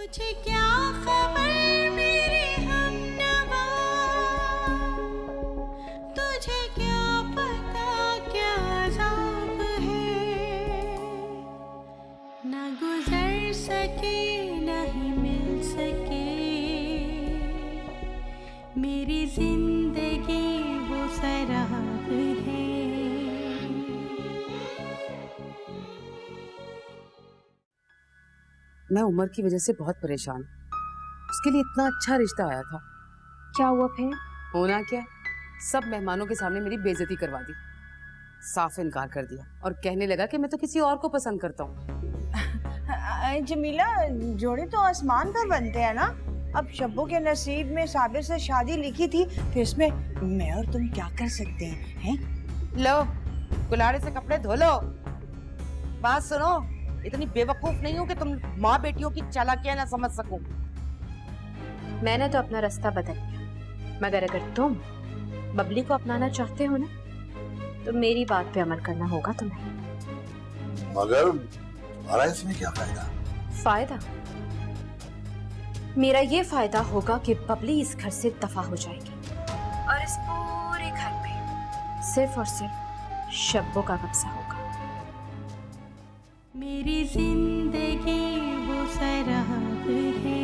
तुझे क्या खबर मेरे हमनवा, तुझे क्या पता क्या अज़ाब है, न गुजर सके न ही मिल सके मेरी जिंदगी वो सराब है। मैं उमर की वजह से बहुत परेशान हूँ। उसके लिए इतना अच्छा रिश्ता आया था। क्या हुआ फिर? होना क्या, सब मेहमानों के सामने मेरी बेइज्जती करवा दी, साफ इनकार कर दिया और कहने लगा कि मैं तो किसी और को पसंद करता हूँ। जमीला, जोड़े तो आसमान पर बनते हैं ना। अब शब्बू के नसीब में साबिर से शादी लिखी थी, फिर इसमें मैं और तुम क्या कर सकते हैं? लो कुल्हाड़े से कपड़े धो लो। बात सुनो, इतनी बेवकूफ नहीं हूँ कि तुम माँ बेटियों की चालाकियां ना समझ सको। मैंने तो अपना रास्ता बदल लिया, मगर अगर तुम बबली को अपनाना चाहते हो ना, तो मेरी बात पे अमल करना होगा तुम्हें। मगर हमारा इसमें क्या फायदा? फायदा? मेरा ये फायदा होगा कि बबली इस घर से दफा हो जाएगी और इस पूरे घर पे सिर्फ और सिर्फ शब्बों का कब्जा होगा। मेरी जिंदगी वो सराब है।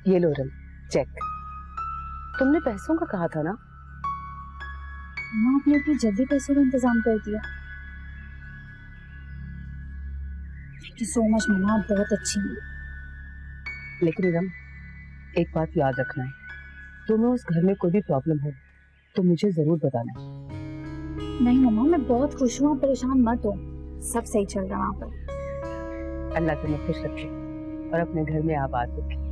ये लो रम, चेक। तुमने पैसों का कहा था ना? माँ आपने इतनी जल्दी पैसों का इंतजाम कर दिया। थैंक यू सो मच मम्मा, आप बहुत अच्छी हैं। लेकिन रम, एक बात याद रखना है, तुम्हें उस घर में कोई भी प्रॉब्लम हो तो मुझे जरूर बताना। नहीं मम्मा, मैं बहुत खुश हूँ, आप परेशान मत हो, सब सही चल रहा है वहाँ पर। अल्लाह तुम्हें खुश रखे और अपने घर में आबाद रखे।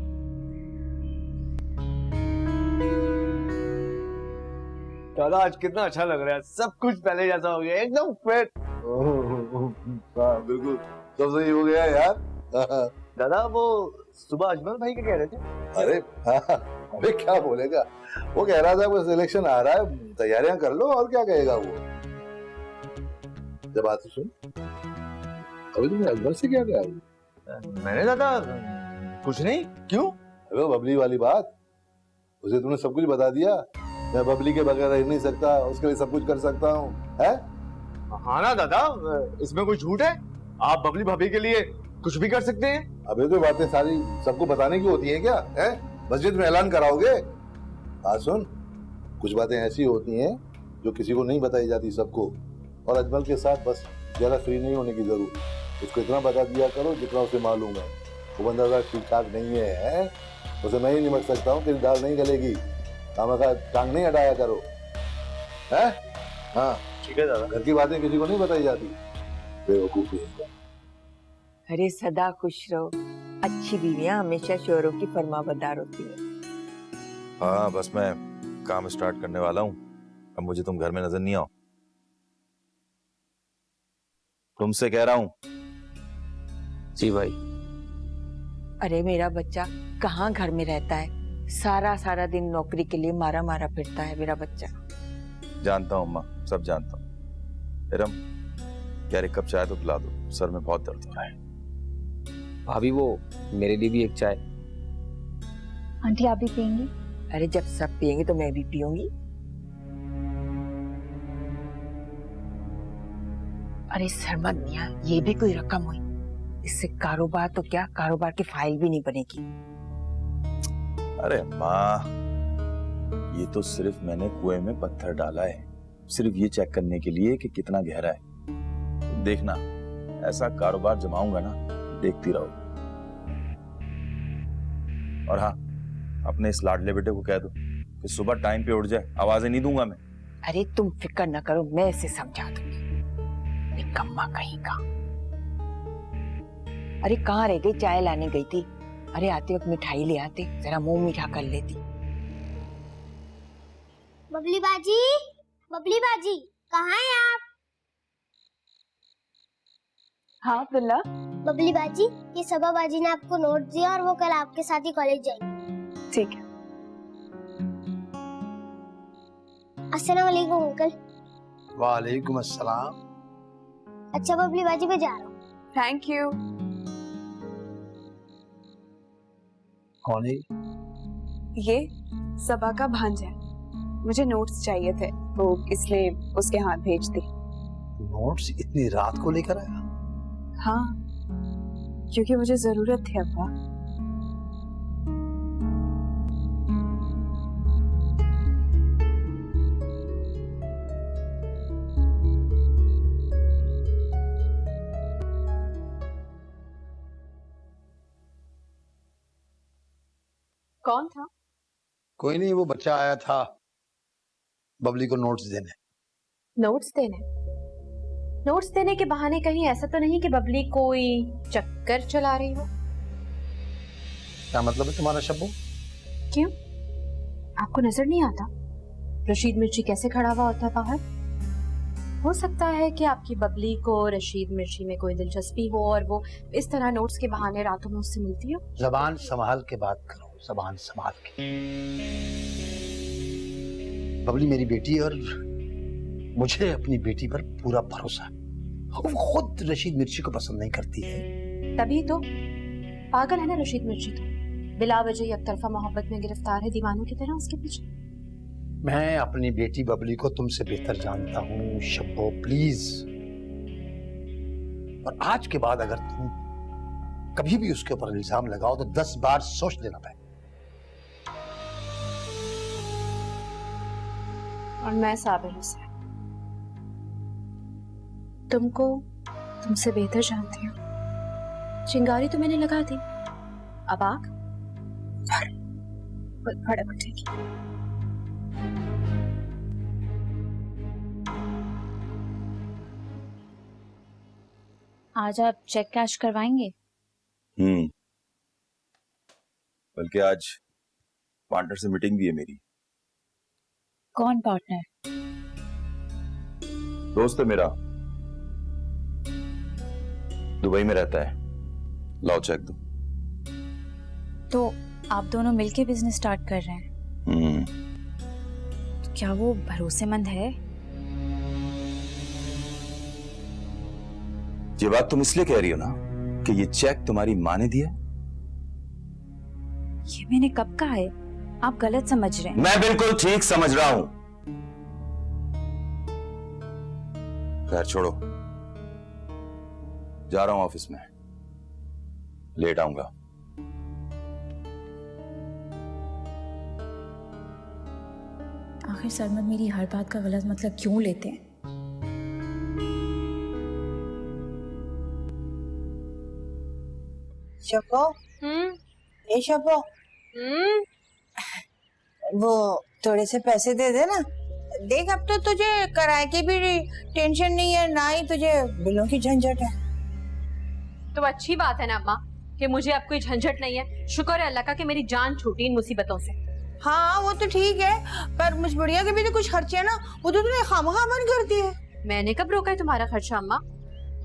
दादा आज कितना अच्छा लग रहा है, सब कुछ पहले जैसा हो गया, एकदम फिट। बिल्कुल सब सही हो गया यार। दादा वो सुबह अजमल भाई क्या कह रहे थे? अरे अबे क्या बोलेगा, वो कह रहा था बस इलेक्शन आ रहा है, तैयारियां कर लो, और क्या कहेगा वो। जब आती सुन, अभी तुमने अकबर से क्या कहा? मैंने दादा कुछ नहीं। क्यों? अरे बबली वाली बात, उसे तुमने सब कुछ बता दिया। मैं बबली के बगैर रह नहीं सकता, उसके लिए सब कुछ कर सकता हूँ, है? हाँ ना दादा, इसमें कोई झूठ है? आप बबली भाभी के लिए कुछ भी कर सकते हैं। अबे तो बातें सारी सबको बताने की होती है क्या? है मस्जिद में ऐलान कराओगे? हाँ सुन, कुछ बातें ऐसी होती हैं जो किसी को नहीं बताई जाती सबको, और अजमल के साथ बस ज्यादा फ्री नहीं होने की जरूरत। उसको इतना बता दिया करो जितना उसे मालूम है। वो बंदा ठीक ठाक नहीं है, उसे मैं ही निमट सकता हूँ, तेरी दाल नहीं गलेगी। काम का टांग नहीं हटाया करो, है? हाँ ठीक है दादा। घर की बातें किसी को नहीं बताई जाती, बेवकूफी। अरे सदा खुश रहो, अच्छी बीवियां हमेशा शोरों की फरमाबरदार होती है। हाँ बस मैं काम स्टार्ट करने वाला हूँ, अब मुझे तुम घर में नजर नहीं आओ। तुमसे कह रहा हूँ। जी भाई। अरे मेरा बच्चा कहाँ घर में रहता है, सारा सारा दिन नौकरी के लिए मारा मारा फिरता है मेरा बच्चा। जानता हूँ अम्मा, सब जानता हूँ। इरम, यार एक कप चाय तो पिला दो, सर में बहुत दर्द हो रहा है। भाभी वो मेरे लिए भी एक चाय। आंटी आप भी पियेंगी? अरे जब सब पियेंगे तो मैं भी पीऊंगी। अरे सरमद मियां, ये भी कोई रकम हुई? इससे कारोबार तो क्या, कारोबार की फाइल भी नहीं बनेगी। अरे माँ, ये तो सिर्फ मैंने कुएं में पत्थर डाला है, सिर्फ ये चेक करने के लिए कि कितना गहरा है। देखना, ऐसा कारोबार जमाऊंगा ना, देखती रहो। और हाँ, अपने इस लाडले बेटे को कह दो कि सुबह टाइम पे उठ जाए, आवाजें नहीं दूंगा मैं। अरे तुम फिक्र न करो, मैं इसे समझा दूंगी। निकम्मा कहीं का। अरे कहाँ रह गई? चाय लाने गई थी। अरे आते वक्त मिठाई ले आते, जरा मुंह मीठा कर लेती। बबली बाजी कहाँ हैं आप? हाँ अब्दुल्ला। बबली बाजी, ये सबा बाजी ने आपको नोट दिया और वो कल आपके साथ ही कॉलेज जाएंगे। ठीक है। अस्सलाम वालेकुम अंकल। वालेकुम अस्सलाम। अच्छा बबली बाजी पे जा रहा हूँ। Thank you. कौन है? ये सबा का भांजा है। मुझे नोट्स चाहिए थे तो इसलिए उसके हाथ भेज दी। नोट्स इतनी रात को लेकर आया? हाँ, क्योंकि मुझे जरूरत थी अब्बा। कौन था? कोई नहीं, वो बच्चा आया था बबली को नोट्स देने। नोट्स देने? नोट्स देने के बहाने कहीं ऐसा तो नहीं कि बबली कोई चक्कर चला रही हो? क्या मतलब है तुम्हारा शब्बू? क्यों, आपको नजर नहीं आता रशीद मिर्ची कैसे खड़ा हुआ होता है बाहर? हो सकता है कि आपकी बबली को रशीद मिर्ची में कोई दिलचस्पी हो और वो इस तरह नोट्स के बहाने रातों में उससे मिलती हो। जबान संभाल के बात करो, जबान संभाल के। बबली मेरी बेटी है और मुझे अपनी बेटी पर पूरा भरोसा है। वो खुद रशीद मिर्ची को पसंद नहीं करती है। तभी तो पागल है ना रशीद मिर्ची, तो बिला वजह एक तरफा मोहब्बत में गिरफ्तार है दीवानों की तरह उसके पीछे। मैं अपनी बेटी बबली को तुमसे बेहतर जानता हूँ शब्बो, प्लीज। और आज के बाद अगर तुम कभी भी उसके ऊपर इल्जाम लगाओ तो 10 बार सोच लेना पड़ेगा। और मैं साबिर से तुमको तुमसे बेहतर जानती हूँ। चिंगारी तो मैंने लगा दी, अब आग भड़क उठेगी। आज आप चेक कैश करवाएंगे? बल्कि आज पार्टनर से मीटिंग भी है मेरी। कौन पार्टनर? दोस्त है मेरा, दुबई में रहता है। लाओ चेक दो। तो आप दोनों मिलके बिजनेस स्टार्ट कर रहे हैं? तो क्या वो भरोसेमंद है? ये बात तुम इसलिए कह रही हो ना कि ये चेक तुम्हारी माँ ने दिया? ये मैंने कब कहा है? आप गलत समझ रहे हैं। मैं बिल्कुल ठीक समझ रहा हूं। खैर छोड़ो, जा रहा हूं ऑफिस में, लेट आऊंगा। आखिर सरमद मेरी हर बात का गलत मतलब क्यों लेते हैं? शब्बो, ए शब्बो, वो थोड़े से पैसे दे दे ना। देख अब तो तुझे किराए की भी टेंशन नहीं है, ना ही तुझे बिलों की झंझट है। तो अच्छी बात है ना अम्मा कि मुझे अब कोई झंझट नहीं है। शुक्र है अल्लाह का कि मेरी जान छूटी इन मुसीबतों से। हाँ वो तो ठीक है, पर मुझ बुढ़िया के भी तो कुछ खर्चे है ना, वो तो तूने खामखा बंद करती है। मैंने कब रोका है तुम्हारा खर्चा अम्मा?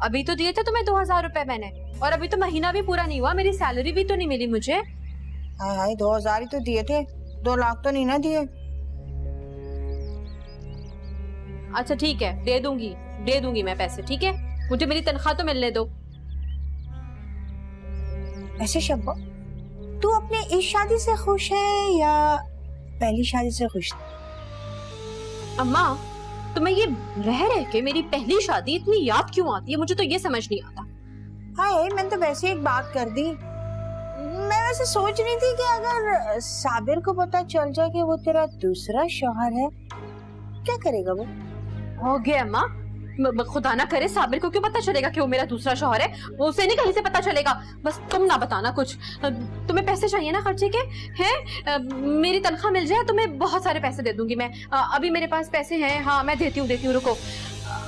अभी तो दिए थे तुम्हें 2000 रुपए मैंने, और अभी तो महीना भी पूरा नहीं हुआ, मेरी सैलरी भी तो नहीं मिली मुझे। हाय हाय, 2000 ही तो दिए थे, 2 लाख तो नहीं ना दिए। अच्छा ठीक है, दे दूंगी मैं पैसे, ठीक है? मुझे मेरी तनख्वाह तो मिलने दो। ऐसे शब्बो, तू अपने इस शादी से खुश है या पहली शादी से खुश? अम्मा तुम्हें ये रह के मेरी पहली शादी इतनी याद क्यों आती है? मुझे तो ये समझ नहीं आता। हाय, मैंने तो वैसे एक बात कर दी। मैं वैसे सोच रही थी कि अगर साबिर को पता चल जाए कि वो तेरा दूसरा शौहर है, क्या करेगा वो? हो गया अम्मा, खुदा ना करे साबिर को क्यों पता चलेगा कि वो मेरा दूसरा शौहर है? वो उसे नहीं कहीं से पता चलेगा। बस तुम ना बताना कुछ। तुम्हें पैसे चाहिए ना खर्चे के? हैं? मेरी तनख्वाह मिल जाए तो मैं बहुत सारे पैसे दे दूंगी मैं। अभी मेरे पास पैसे हैं, हाँ मैं देती हूँ, रुको।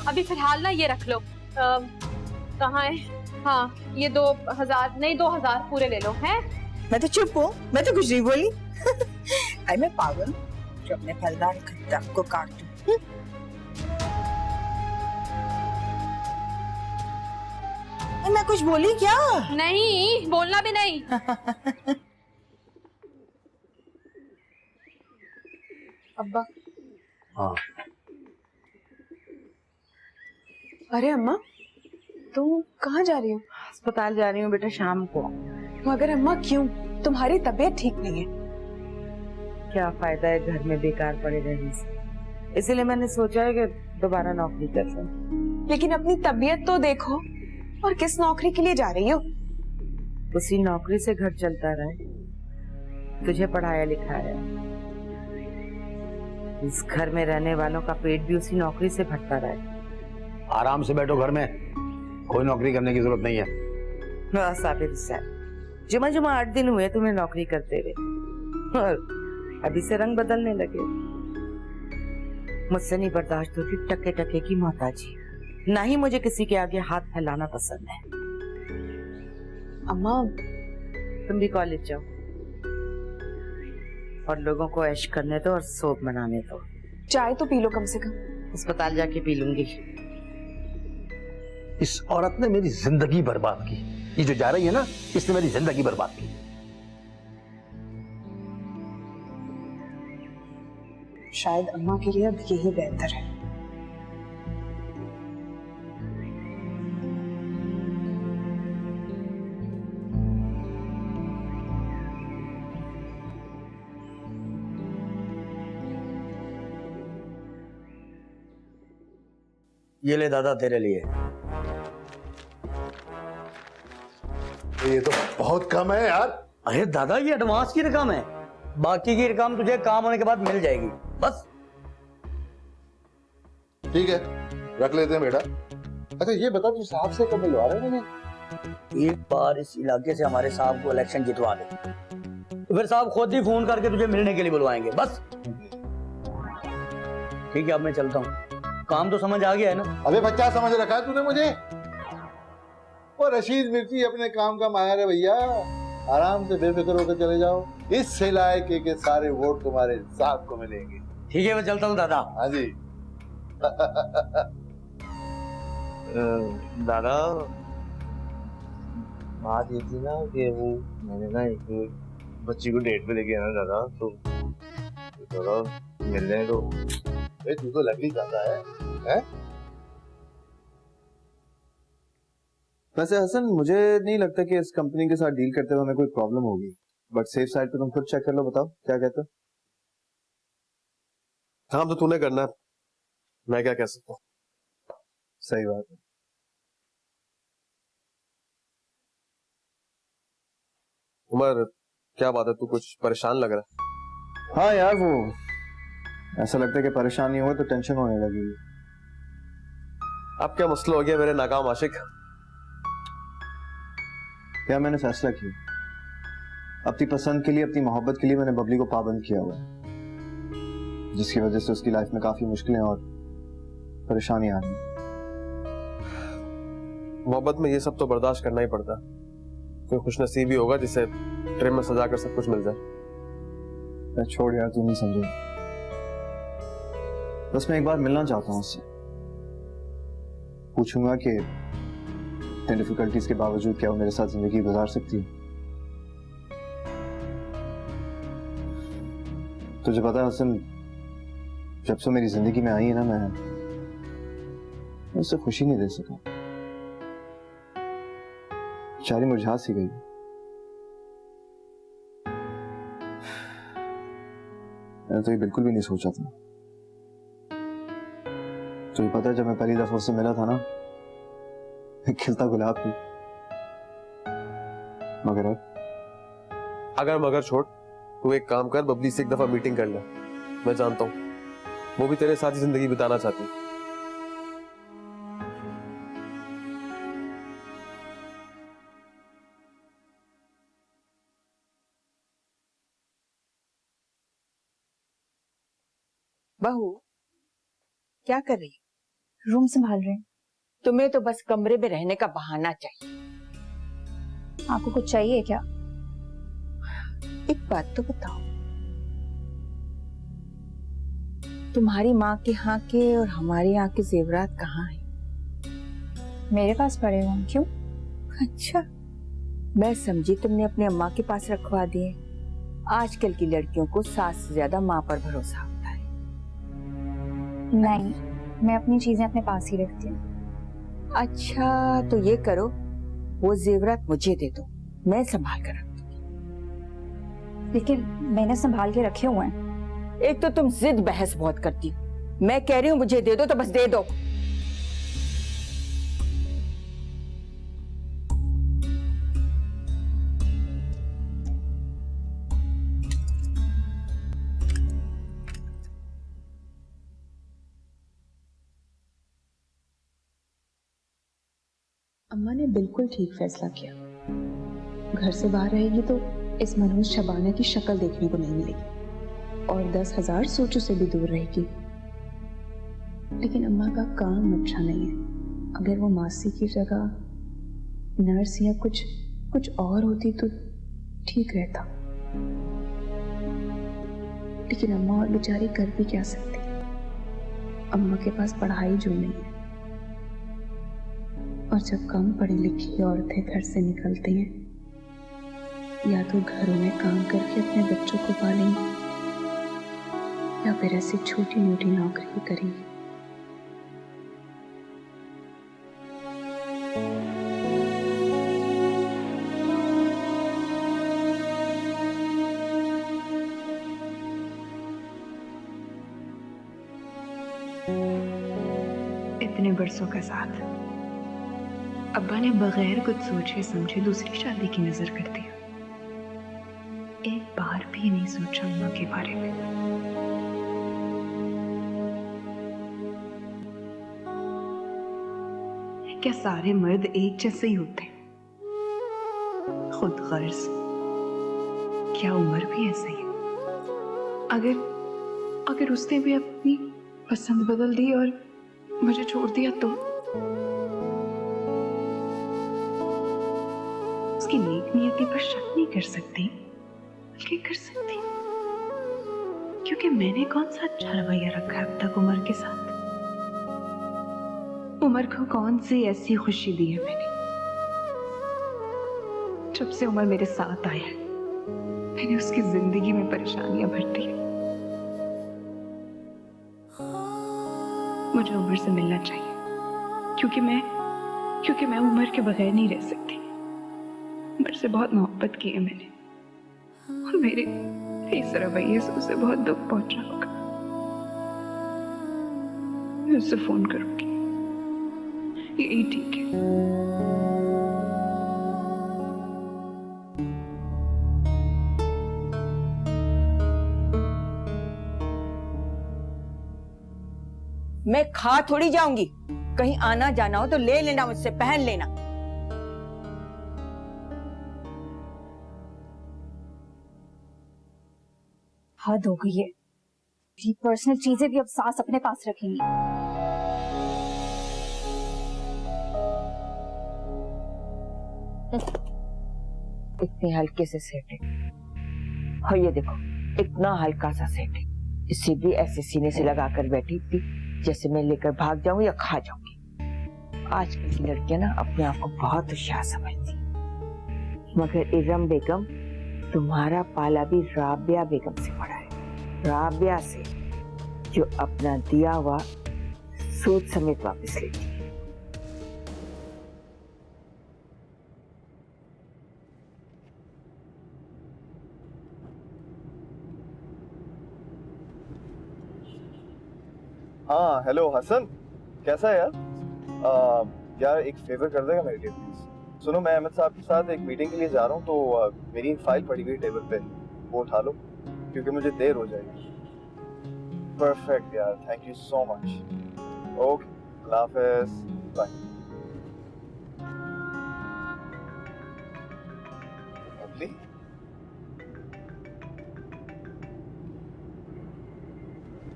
अभी फिलहाल ना ये रख लो। कहाँ है? हाँ ये 2000 नहीं 2000 पूरे ले लो। हैं? मैं तो चुप हूँ, मैं तो कुछ नहीं बोली। अरे मैं पागल जो अपने फलदार दरख्त को काट दूं। मैं कुछ बोली क्या? नहीं, बोलना भी नहीं। अब्बा। हाँ अरे अम्मा, तुम कहाँ जा रही हो? अस्पताल जा रही हूँ बेटा शाम को। मगर अम्मा क्यों? तुम्हारी तबीयत ठीक नहीं है। क्या फायदा है घर में बेकार पड़े रहने से, इसीलिए मैंने सोचा है कि दोबारा नौकरी कर लूं। लेकिन अपनी तबीयत तो देखो। और किस नौकरी के लिए जा रही हो? उसी नौकरी से घर चलता रहे, तुझे पढ़ाया लिखाया, इस घर में रहने वालों का पेट भी उसी नौकरी से भरता रहे। आराम से बैठो घर में, कोई नौकरी करने की जरूरत नहीं है। बस आबिद साहब, जुमा जुमा 8 दिन हुए तुम्हें नौकरी करते हुए और अभी से रंग बदलने लगे। मुझसे नहीं बर्दाश्त होती टके टके की मोहताजी, ना ही मुझे किसी के आगे हाथ फैलाना पसंद है। अम्मा, तुम भी कॉलेज जाओ और लोगों को ऐश करने दो और सोप मनाने दो। चाय तो पी लो कम से कम। अस्पताल जाके पी लूंगी। इस औरत ने मेरी जिंदगी बर्बाद की। ये जो जा रही है ना, इसने मेरी जिंदगी बर्बाद की। शायद अम्मा के लिए अब यही बेहतर है। ये ले दादा तेरे लिए। ये तो बहुत कम है यार। अरे दादा ये एडवांस की रकम है, बाकी की रकम तुझे काम होने के बाद मिल जाएगी। बस ठीक है, रख लेते हैं बेटा। अच्छा ये बता, तू साहब से कब मिलवा रहे हैं? एक बार इस इलाके से हमारे साहब को इलेक्शन जितवा दे, तो फिर साहब खुद ही फोन करके तुझे मिलने के लिए बुलवाएंगे। बस ठीक है, अब मैं चलता हूँ। काम तो समझ आ गया है ना? अबे बच्चा समझ रखा है तूने मुझे? वो रशीद मिर्ची अपने काम का माहिर है भैया, आराम से बेफिक्र होकर चले जाओ। इस इलाके के सारे वोट तुम्हारे साहब को मिलेंगे। ठीक है, मैं चलता हूँ दादा। हाँ जी। दादा बात ये थी ना कि वो मैंने ना एक बच्ची को डेट पे लेके आना दादा, तो दादा मिल रहे तो तू तो लग ही जाता है? वैसे हसन, मुझे नहीं लगता कि इस कंपनी के साथ डील करते हुए हमें कोई प्रॉब्लम होगी, बट सेफ साइड पे तुम खुद चेक कर लो। बताओ क्या कहते हो? काम तो तूने करना है, मैं क्या कह सकता हूँ। सही बात है। उमर क्या बात है, तू कुछ परेशान लग रहा है? हाँ यार, वो ऐसा लगता है कि परेशान नहीं होगा तो टेंशन होने लगी। अब क्या मसला हो गया मेरे नाकाम आशिक? क्या मैंने फैसला किया, अपनी पसंद के लिए, अपनी मोहब्बत के लिए मैंने बबली को पाबंद किया हुआ है, जिसकी वजह से उसकी लाइफ में काफी मुश्किलें और परेशानी आ रही। मोहब्बत में ये सब तो बर्दाश्त करना ही पड़ता। कोई खुशनसीब ही होगा जिसे ट्रेन में सजा कर सब कुछ मिल जाए। छोड़ यार, तू नहीं समझे। बस मैं एक बार मिलना चाहता हूँ उससे, पूछूंगा कि इतनी डिफिकल्टीज के बावजूद क्या वो मेरे साथ जिंदगी गुजार सकती है। तुझे पता है हसन, जब से मेरी जिंदगी में आई है ना, मैं उससे खुशी नहीं दे सका। बेचारी मुरझा सी गई। मैंने तो ये बिल्कुल भी नहीं सोचा था। तुझे पता है, जब मैं पहली दफा उससे मिला था ना, खिलता गुलाब थी, मगर अगर मगर छोड़, तू एक काम कर, बबली से एक दफा मीटिंग कर ले। मैं जानता हूँ वो भी तेरे साथ ही जिंदगी बिताना चाहती है। बहू क्या कर रही? रूम संभाल रहे हैं। तुम्हें तो बस कमरे में रहने का बहाना चाहिए। आपको कुछ चाहिए क्या? एक बात तो बताओ, तुम्हारी माँ के यहाँ के और हमारे यहाँ के जेवरात कहाँ हैं? मेरे पास पड़े हुए। क्यों? अच्छा, मैं समझी तुमने अपने अम्मा के पास रखवा दिए। आजकल की लड़कियों को सास से ज्यादा माँ पर भरोसा होता है। नहीं, मैं अपनी चीजें अपने पास ही रखती हूँ। अच्छा तो ये करो, वो जेवरात मुझे दे दो, मैं संभाल कर रख दूंगी। लेकिन मैंने संभाल के रखे हुए हैं। एक तो तुम जिद बहस बहुत करती हो, मैं कह रही हूँ मुझे दे दो तो बस दे दो। अम्मा ने बिल्कुल ठीक फैसला किया। घर से बाहर रहेगी तो इस मनोज शबाना की शक्ल देखने को नहीं मिलेगी और 10,000 सोचों से भी दूर रहेगी। लेकिन अम्मा का काम अच्छा नहीं है। अगर वो मासी की जगह नर्स या कुछ और होती तो ठीक रहता। लेकिन अम्मा और बेचारी कर भी क्या सकती। अम्मा के पास पढ़ाई जो नहीं है, और जब कम पढ़ी लिखी औरतें घर से निकलती हैं, या तो घरों में काम करके अपने बच्चों को पालेंगी या फिर ऐसी छोटी मोटी नौकरी करेंगी। इतने बरसों का साथ, अब्बा ने बगैर कुछ सोचे समझे दूसरी शादी की नजर कर दिया। एक बार भी नहीं सोचा अम्मा के बारे में। क्या सारे मर्द एक जैसे ही होते हैं? खुद गर्ज, क्या उम्र भी ऐसे ही है? अगर उसने भी अपनी पसंद बदल दी और मुझे छोड़ दिया तो उसकी नेक नियति पर शक नहीं कर सकती, बल्कि कर सकती, क्योंकि मैंने कौन सा अच्छा रवैया रखा है अब तक उमर के साथ। उमर को कौन सी ऐसी खुशी दी है मैंने? जब से उमर मेरे साथ आया है, मैंने उसकी जिंदगी में परेशानियां भर दी। मुझे उमर से मिलना चाहिए, क्योंकि मैं उमर के बगैर नहीं रह सकती। उमर से बहुत मोहब्बत की है मैंने, और मेरे इस रवैये से उसे बहुत दुख पहुंचा होगा। मैं उससे फोन करूंगी, यही ठीक है। मैं खा थोड़ी जाऊंगी, कहीं आना जाना हो तो ले लेना मुझसे, पहन लेना। हद हो गई है। मेरी पर्सनल चीजें भी अब सास अपने पास रखेंगी। इतने हल्के से सेटिंग, और ये देखो इतना हल्का सा सेटिंग, इसे भी ऐसे सीने से लगाकर बैठी थी जैसे मैं लेकर भाग जाऊं या खा जाऊंगी। आजकल की लड़कियां ना अपने आप को बहुत होशियार समझती, मगर इरम बेगम, तुम्हारा पाला भी राबिया बेगम से पड़ा है। राबिया से, जो अपना दिया हुआ सूद समेत वापस लेती है। हाँ हेलो हसन, कैसा है यार? यार एक फेवर कर देगा मेरे लिए प्लीज? सुनो, मैं अहमद साहब के साथ एक मीटिंग के लिए जा रहा हूँ, तो मेरी फाइल पड़ी हुई टेबल पे, वो उठा लो क्योंकि मुझे देर हो जाएगी। परफेक्ट यार, thank you so much. Okay, अल्लाह हाफिज, बाय।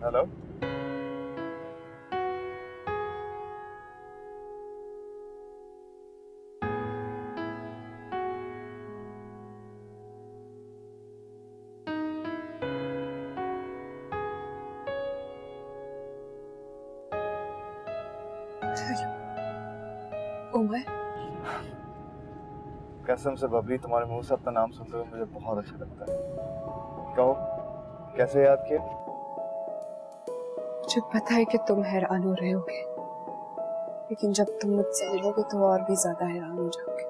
हेलो, उमर, कसम से बबली, तुम्हारे मुंह से अपना नाम सुनते हुए मुझे बहुत अच्छा लगता है। कहो, कैसे याद किया? मुझे पता है कि तुम हैरान हो रहे होगे, लेकिन जब तुम मुझसे मिलोगे तो और भी ज्यादा हैरान हो जाओगे।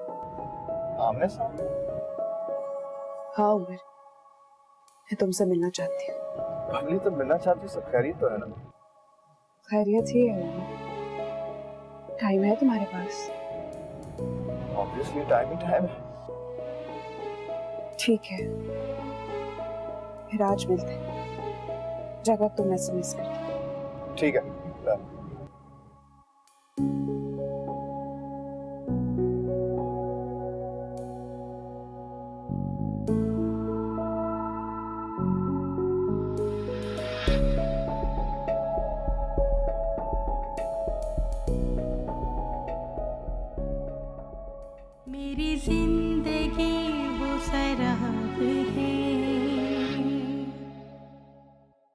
आमने सामने? हाँ उमर, मैं तुमसे मिलना चाहती हूँ। बबली तो मिलना चाहती, सब खैरियत तो है ना? खैरियत ही है उमर। टाइम है तुम्हारे पास? ऑब्वियसली टाइम ही टाइम है। ठीक है, फिर आज मिलते हैं, जगह तुम SMS कर दो। ठीक है।